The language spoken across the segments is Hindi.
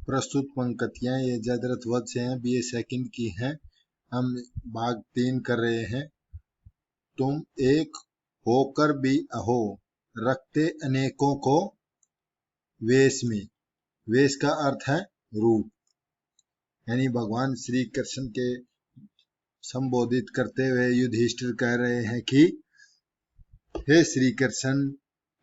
प्रस्तुत पंक्तियां ये जयद्रथ वध से हैं, BA सेकंड की हैं। हम भाग 3 कर रहे हैं। तुम एक होकर भी अहो, रखते अनेकों को वेश में। वेश का अर्थ है रूप, यानी भगवान श्री कृष्ण के संबोधित करते हुए युधिष्ठिर कह रहे हैं कि हे श्री कृष्ण,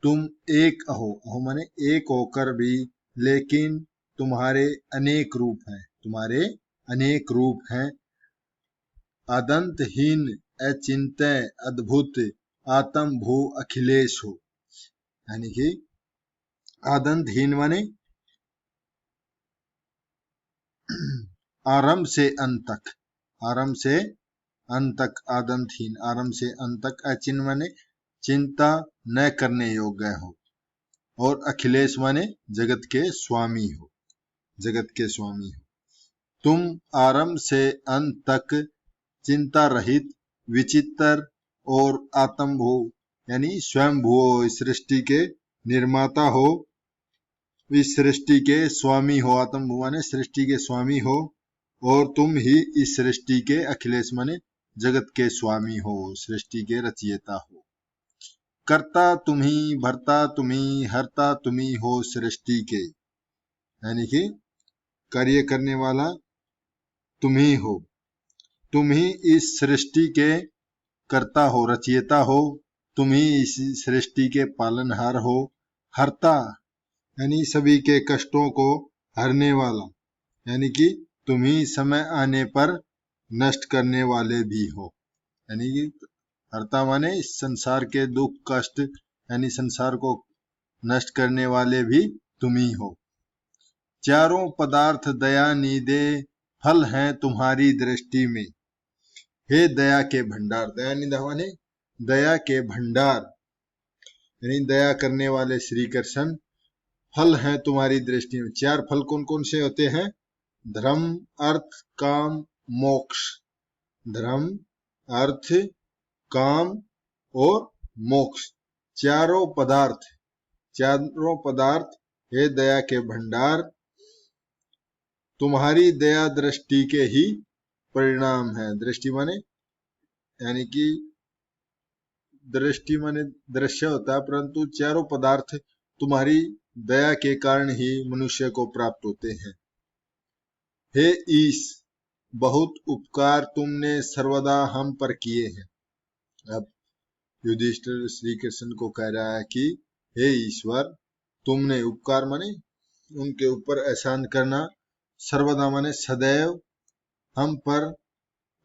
तुम एक अहो, अहो माने एक होकर भी, लेकिन तुम्हारे अनेक रूप हैं, तुम्हारे अनेक रूप हैं। अदंतहीन, अचिंत्य, अद्भुत, आत्म भू अखिलेश हो, यानी कि आदंतहीन माने आरंभ से अंत तक, आरंभ से अंत तक आदंतहीन, आरंभ से अंत तक। अचिन्ह माने चिंता न करने योग्य हो, और अखिलेश माने जगत के स्वामी हो, जगत के स्वामी हो। तुम आरंभ से अंत तक चिंता रहित, विचित्र और आत्मभू यानी स्वयंभू हो, सृष्टि के निर्माता हो, इस सृष्टि के स्वामी हो। आत्मभू माने सृष्टि के स्वामी हो, और तुम ही इस सृष्टि के अखिलेश माने जगत के स्वामी हो, सृष्टि के रचयिता हो। कर्ता तुम्ही, भरता तुम्ही, हरता तुम्ही हो सृष्टि के, यानी कि कार्य करने वाला तुम्ही हो। तुम ही इस सृष्टि के कर्ता हो, रचयिता हो। तुम ही इस सृष्टि के पालनहार हो। हरता यानी सभी के कष्टों को हरने वाला, यानी कि तुम ही समय आने पर नष्ट करने वाले भी हो, यानी कि हरता माने इस संसार के दुख कष्ट, यानी संसार को नष्ट करने वाले भी तुम ही हो। चारों पदार्थ दया निधे, फल हैं तुम्हारी दृष्टि में। हे दया के भंडार, दया निधि माने दया के भंडार, यानी दया करने वाले श्री कृष्ण फल हैं तुम्हारी दृष्टि में। चार फल कौन कौन से होते हैं? धर्म, अर्थ, काम, मोक्ष। धर्म, अर्थ, काम और मोक्ष, चारों पदार्थ, चारों पदार्थ हे दया के भंडार तुम्हारी दया दृष्टि के ही परिणाम है। दृष्टि माने यानी कि दृष्टि माने दृश्य होता है, परंतु चारों पदार्थ तुम्हारी दया के कारण ही मनुष्य को प्राप्त होते हैं। हे ईश, बहुत उपकार तुमने सर्वदा हम पर किए हैं। अब युधिष्ठिर श्री कृष्ण को कह रहा है कि हे ईश्वर, तुमने उपकार माने उनके ऊपर एहसान करना, सर्वदा माने सदैव हम पर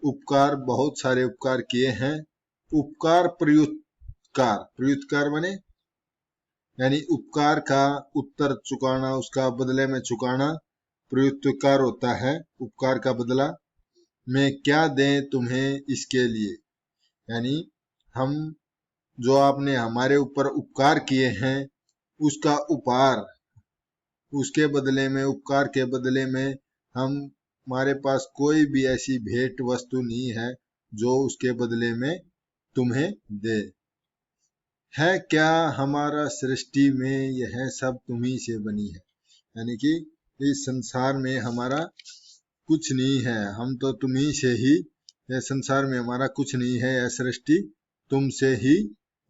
उपकार, बहुत सारे उपकार किए हैं। उपकार प्रयुत्कार, प्रयुत्कार माने यानी उपकार का उत्तर चुकाना, उसका बदले में चुकाना प्रयुत्कार होता है। उपकार का बदला मैं क्या दें तुम्हें इसके लिए, यानी हम जो आपने हमारे ऊपर उपकार किए हैं उसका उपहार, उसके बदले में, उपकार के बदले में हम, हमारे पास कोई भी ऐसी भेंट वस्तु नहीं है जो उसके बदले में तुम्हें दे। है क्या हमारा सृष्टि में यह सब तुम्ही से बनी है, यानी कि इस संसार में हमारा कुछ नहीं है, हम तो तुम्ही से ही, यह संसार में हमारा कुछ नहीं है, यह सृष्टि तुमसे ही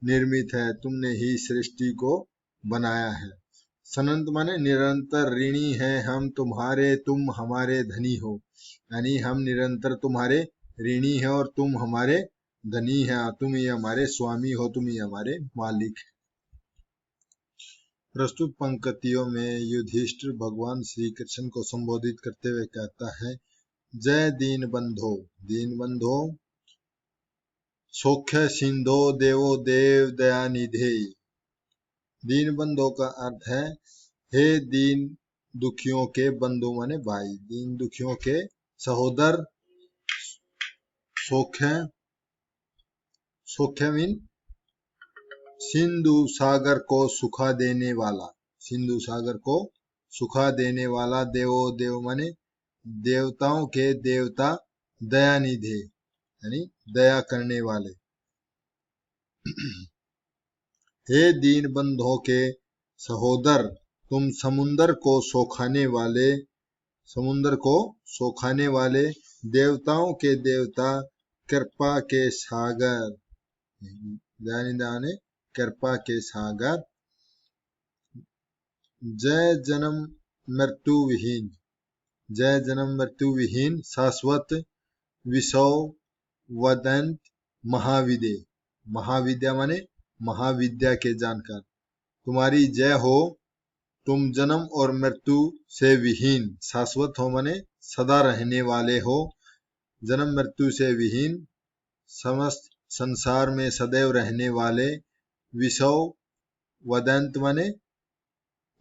निर्मित है, तुमने ही सृष्टि को बनाया है। सनंत माने निरंतर ऋणी है हम तुम्हारे, तुम हमारे धनी हो, यानी हम निरंतर तुम्हारे ऋणी है और तुम हमारे धनी है, तुम ही हमारे स्वामी हो, तुम ही हमारे मालिक। प्रस्तुत पंक्तियों में युधिष्ठिर भगवान श्री कृष्ण को संबोधित करते हुए कहता है, जय दीन बंधो, दीन बंधो, सौख्य सिंधो देवो देव दयानिधे। दीन बंधो का अर्थ है हे दीन दुखियों के बंधु माने भाई, दीन दुखियों के सहोदर। सौख्य, सौख्य मीन सिंधु सागर को सुखा देने वाला, सिंधु सागर को सुखा देने वाला। देवो देव माने देवताओं के देवता, दयानिधे यानी दया करने वाले। हे दीन बंधुओं के सहोदर, तुम समुंदर को सोखाने वाले, समुद्र को सोखाने वाले, देवताओं के देवता, कृपा के सागर, दाने कृपा के सागर, जय जन्म मृत्यु विहीन, जय जन्म मृत्यु विहीन, शाश्वत, विसौ वदंत, महाविदे, महाविद्या माने महाविद्या के जानकार, तुम्हारी जय हो, तुम जन्म और मृत्यु से विहीन, शाश्वत हो माने सदा रहने वाले हो, जन्म मृत्यु से विहीन, समस्त संसार में सदैव रहने वाले, विसौ वदंत माने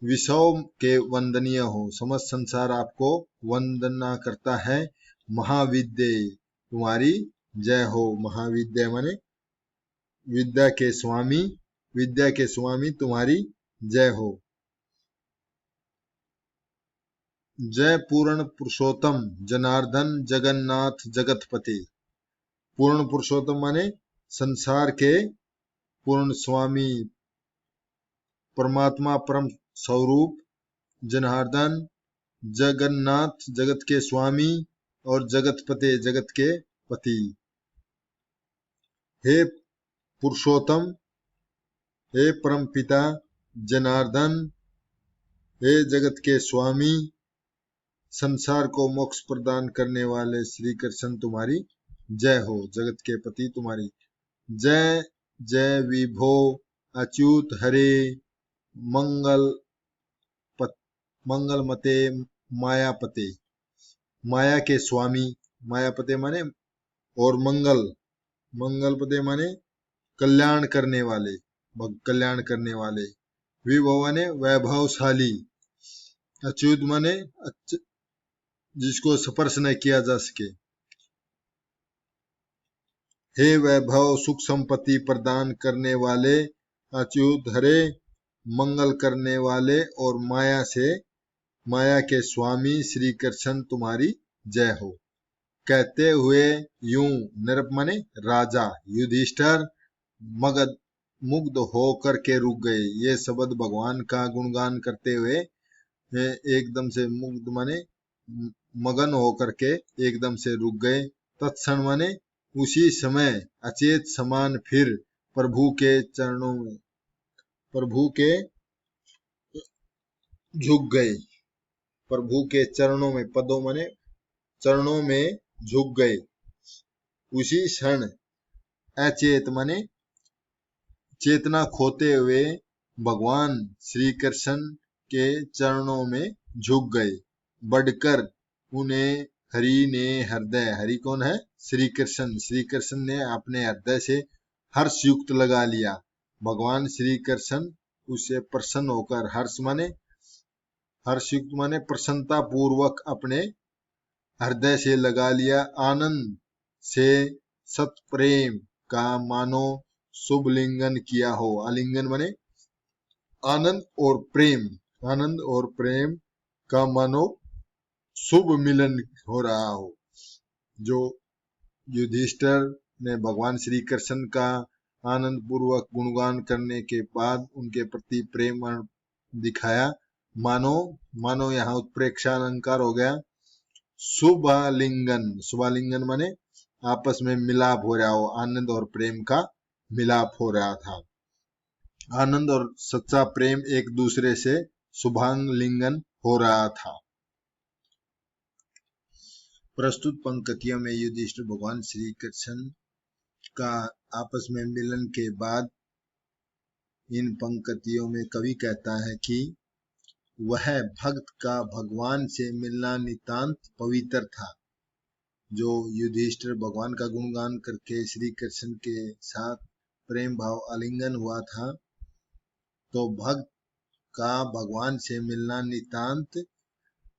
विसौ के वंदनीय हो, समस्त संसार आपको वंदना करता है, महाविद्ये, तुम्हारी जय हो, महाविद्या माने विद्या के स्वामी, विद्या के स्वामी तुम्हारी जय हो, जय पूर्ण पुरुषोत्तम जनार्दन जगन्नाथ जगतपति, पूर्ण पुरुषोत्तम माने संसार के पूर्ण स्वामी, परमात्मा परम स्वरूप, जनार्दन जगन्नाथ जगत के स्वामी, और जगतपते जगत के पति, हे पुरुषोत्तम, हे परम पिता जनार्दन, हे जगत के स्वामी, संसार को मोक्ष प्रदान करने वाले श्री कृष्ण तुम्हारी जय हो, जगत के पति तुम्हारी जय, जय विभो अच्युत हरे मंगलमते मायापते, माया के स्वामी, मायापते माने और मंगलपते माने कल्याण करने वाले, कल्याण करने वाले, विभव माने वैभवशाली, अच्युत माने जिसको स्पर्श न किया जा सके, हे वैभव सुख संपत्ति प्रदान करने वाले अच्युत हरे, मंगल करने वाले और माया के स्वामी श्री कृष्ण तुम्हारी जय हो। कहते हुए यूं नृप माने राजा युधिष्ठिर मगध मुग्ध होकर के रुक गए, ये शब्द भगवान का गुणगान करते हुए एकदम से मुग्ध माने मगन होकर के एकदम से रुक गए, तत्क्षण माने उसी समय अचेत समान फिर प्रभु के चरणों में, प्रभु के झुक गए, प्रभु के चरणों में, पदों माने चरणों में झुक गए, उसी क्षण अचेत माने चेतना खोते हुए भगवान श्री कृष्ण के चरणों में झुक गए, बढ़कर उन्हें हरि ने हृदय, हरि कौन है श्री कृष्ण ने अपने हृदय से हर्ष युक्त लगा लिया, भगवान श्री कृष्ण उससे प्रसन्न होकर, हर्ष युक्त माने प्रसन्नता पूर्वक अपने हृदय से लगा लिया, आनंद से सत प्रेम का मानो शुभ लिंगन किया हो, आलिंगन माने आनंद और प्रेम का मानो शुभ मिलन हो रहा हो। जो युधिष्ठिर ने भगवान श्री कृष्ण का आनंद पूर्वक गुणगान करने के बाद उनके प्रति प्रेम दिखाया, मानो यहाँ उत्प्रेक्षा अलंकार हो गया, शुभालिंगन माने आपस में मिलाप हो रहा हो, आनंद और प्रेम का मिलाप हो रहा था, आनंद और सच्चा प्रेम एक दूसरे से शुभालिंगन हो रहा था। प्रस्तुत पंक्तियों में युधिष्ठिर भगवान श्री कृष्ण का आपस में मिलन के बाद इन पंक्तियों में कवि कहता है कि वह भक्त का भगवान से मिलना नितांत पवित्र था। जो युधिष्ठिर भगवान का गुणगान करके श्री कृष्ण के साथ प्रेम भाव आलिंगन हुआ था, तो भक्त का भगवान से मिलना नितांत,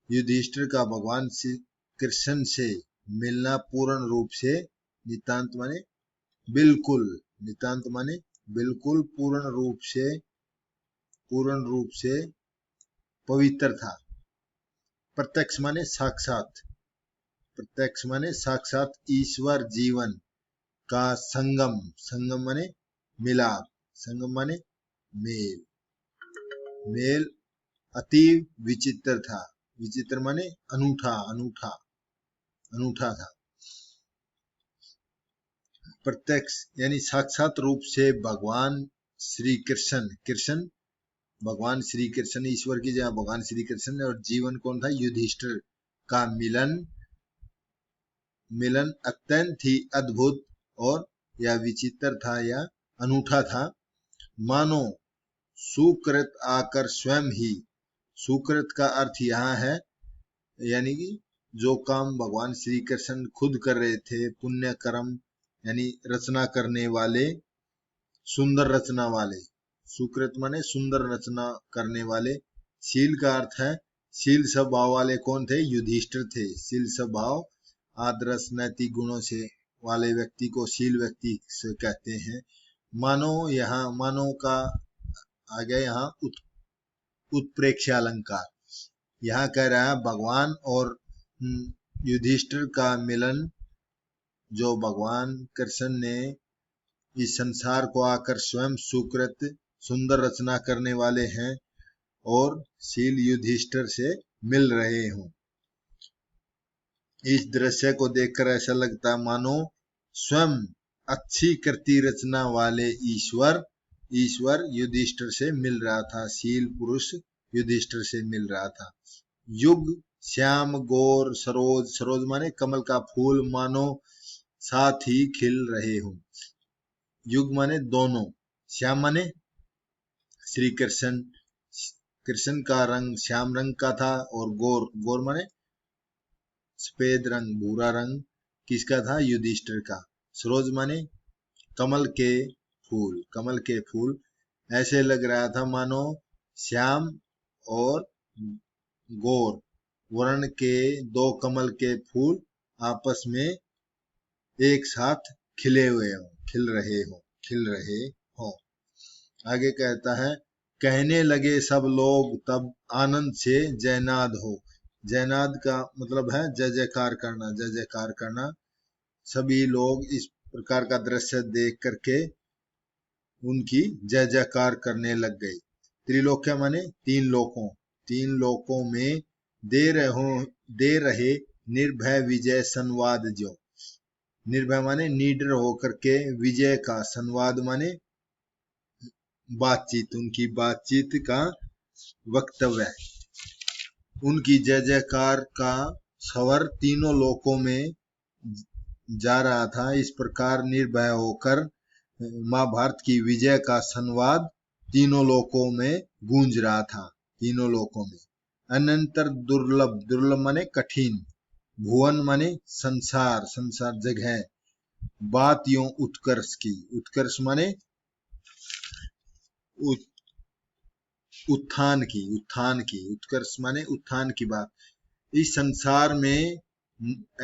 युधिष्ठिर का भगवान श्री कृष्ण से मिलना पूर्ण रूप से, नितांत माने बिल्कुल, नितांत माने बिल्कुल पूर्ण रूप से पवित्र था। प्रत्यक्ष माने साक्षात ईश्वर जीवन का संगम माने मिलाप, संगम माने मेल अति विचित्र था, विचित्र माने अनूठा, अनूठा, अनूठा था। प्रत्यक्ष यानी साक्षात रूप से भगवान श्री कृष्ण, कृष्ण भगवान श्री कृष्ण, ईश्वर की जगह भगवान श्री कृष्ण, और जीवन कौन था? युधिष्ठिर का मिलन, मिलन अत्यंत ही अद्भुत और या विचित्र था या अनूठा था। मानो सुकृत आकर स्वयं ही, सुकृत का अर्थ यहाँ है यानी कि जो काम भगवान श्री कृष्ण खुद कर रहे थे, पुण्य कर्म यानी रचना करने वाले, सुंदर रचना वाले, सुकृत माने सुंदर रचना करने वाले। शील का अर्थ है, शील स्वभाव वाले कौन थे? युधिष्ठिर थे। शील स्वभाव आदर्श नैतिक गुणों से वाले व्यक्ति को शील व्यक्ति से कहते हैं। मानो, यहाँ मानो का आ गया यहाँ उत्प्रेक्ष्य अलंकार। यहाँ कह रहा है भगवान और युधिष्ठिर का मिलन, जो भगवान कृष्ण ने इस संसार को आकर स्वयं सुकृत सुंदर रचना करने वाले हैं और शील युधिष्ठिर से मिल रहे हों। इस दृश्य को देखकर ऐसा लगता है मानो स्वयं अच्छी कृति रचना वाले ईश्वर युधिष्ठिर से मिल रहा था, शील पुरुष युधिष्ठिर से मिल रहा था। युग श्याम गौर सरोज, सरोज माने कमल का फूल, मानो साथ ही खिल रहे हो। युग माने दोनों, श्याम माने श्री कृष्ण, कृष्ण का रंग श्याम रंग का था, और गौर, गौर माने सफेद रंग, भूरा रंग किसका था? युधिष्ठिर का। सरोज माने कमल के फूल, कमल के फूल। ऐसे लग रहा था मानो श्याम और गौर वर्ण के दो कमल के फूल आपस में एक साथ खिले हुए हो, खिल रहे हो, खिल रहे हो। आगे कहता है, कहने लगे सब लोग तब आनंद से जयनाद हो। जयनाद का मतलब है जय जयकार करना, जय जयकार करना। सभी लोग इस प्रकार का दृश्य देख करके उनकी जय जयकार करने लग गए। त्रिलोक्य माने तीन लोकों, तीन लोकों में दे रहे निर्भय विजय संवाद जो। निर्भय माने निडर होकर के, विजय का, संवाद माने बातचीत, उनकी बातचीत का वक्तव्य, उनकी जय जयकार का स्वर तीनों लोकों में जा रहा था। इस प्रकार निर्भय होकर महाभारत की विजय का संवाद तीनों लोकों में गूंज रहा था, तीनों लोकों में। अनंतर दुर्लभ, दुर्लभ माने कठिन, भुवन माने संसार, संसार जगह, बात यूं उत्कर्ष की, उत्कर्ष माने उत्थान की, उत्थान की, उत्कर्ष माने उत्थान की बात। इस संसार में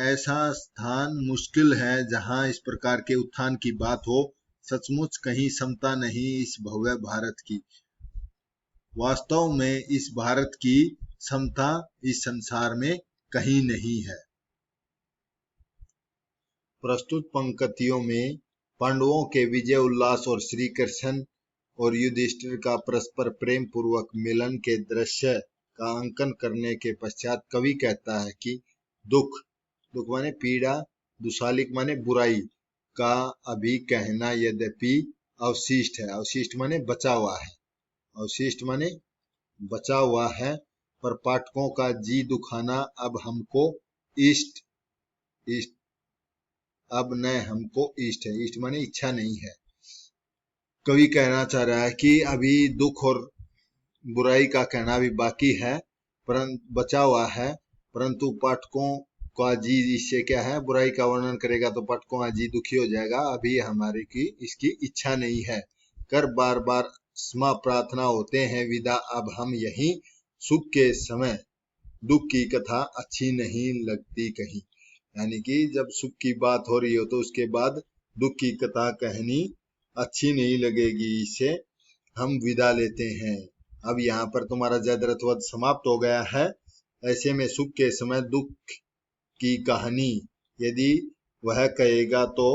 ऐसा स्थान मुश्किल है जहां इस प्रकार के उत्थान की बात हो। सचमुच कहीं समता नहीं इस भव्य भारत की। वास्तव में इस भारत की समता इस संसार में कहीं नहीं है। प्रस्तुत पंक्तियों में पांडवों के विजय उल्लास और श्री कृष्ण और युधिष्ठिर का परस्पर प्रेम पूर्वक मिलन के दृश्य का अंकन करने के पश्चात कवि कहता है कि दुख, दुख माने पीड़ा, दुशालिक माने बुराई का अभी कहना यद्यपि अवशिष्ट है। अवशिष्ट माने बचा हुआ है, अवशिष्ट माने बचा हुआ है, पर पाठकों का जी दुखाना अब हमको इष्ट, इष्ट अब न हमको इष्ट है। इष्ट माने इच्छा नहीं है। कवि कहना चाह रहा है कि अभी दुख और बुराई का कहना भी बाकी है, परंतु बचा हुआ है, परंतु पाठकों का जी इससे क्या है, बुराई का वर्णन करेगा तो पाठकों का जी दुखी हो जाएगा। अभी हमारे की इसकी इच्छा नहीं है, कर बार बार स्मा प्रार्थना होते हैं विदा अब हम यहीं, सुख के समय दुख की कथा अच्छी नहीं लगती कहीं। यानी कि जब सुख की बात हो रही हो तो उसके बाद दुख की कथा कहनी अच्छी नहीं लगेगी, इससे हम विदा लेते हैं। अब यहाँ पर तुम्हारा जयद्रथ वध समाप्त हो गया है, ऐसे में सुख के समय दुख की कहानी यदि वह कहेगा तो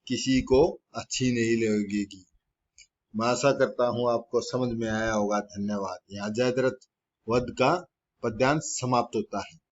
किसी को अच्छी नहीं लगेगी। मैं आशा करता हूँ आपको समझ में आया होगा। धन्यवाद। यहाँ जयद्रथ वध का पद्यांश समाप्त होता है।